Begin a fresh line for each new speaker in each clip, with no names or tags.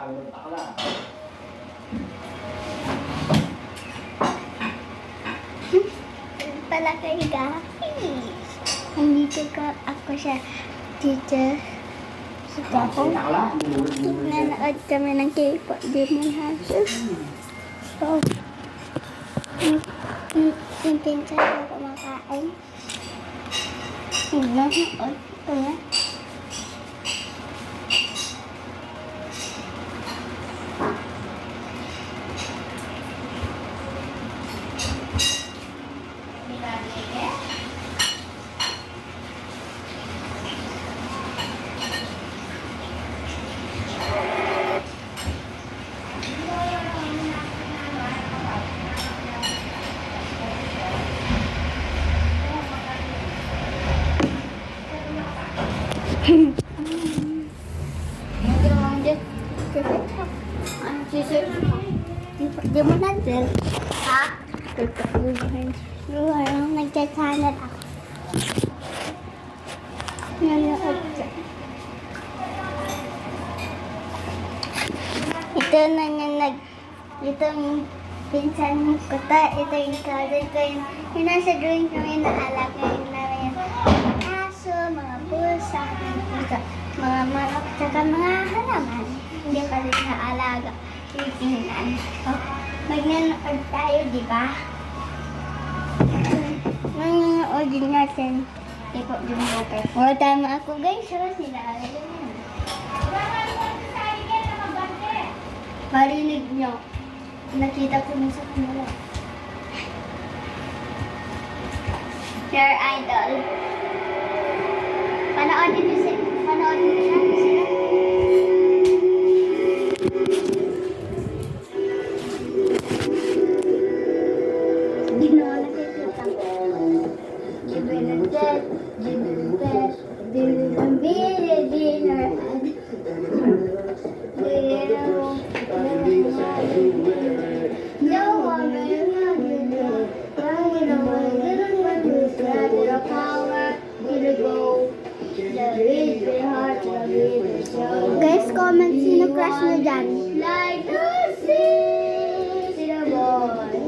Pala kayo guys. Nandito ka ako sa teacher. Sa Japan. Nanood kami ng K-pop Demon Hunters. So, yung pinsan ko kumakain. Nanood. Ito na. Demon Hunter. Ha? Nagchat-channel ako. Nanood siya. Ito na ito yung pinsan ko ta. Ito yung cousin ko. Yung nasa drawing kami na alagayin namin yung aso, mga pusa, mga manok, tsaka mga halaman. Hindi pa rin naalaga. Titingnan. So, magnanood tayo, di ba? Magnanood din natin. Iko din okay. Wala tama ako guys. So, sila yun. Marinig nyo. Nakita ko na sa kanila. Your idol. Panoodin nyo siya. Guys, comment sino crush nyo dyan. Like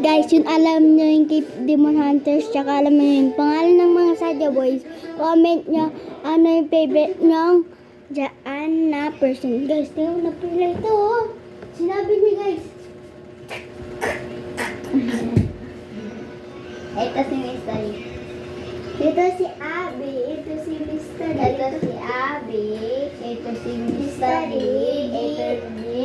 guys, yun alam nyo yung Demon Hunters, tsaka alam nyo yung pangalan ng mga Sadya Boys. Comment nyo ano yung favorite nyong dyan na person. Guys, tingnan na pala ito. Oh. Sinabi niya guys. Ito si Mystery. Ito si Abby. Ito si Mystery. Ito si Abby. Ito si Mystery. Ito si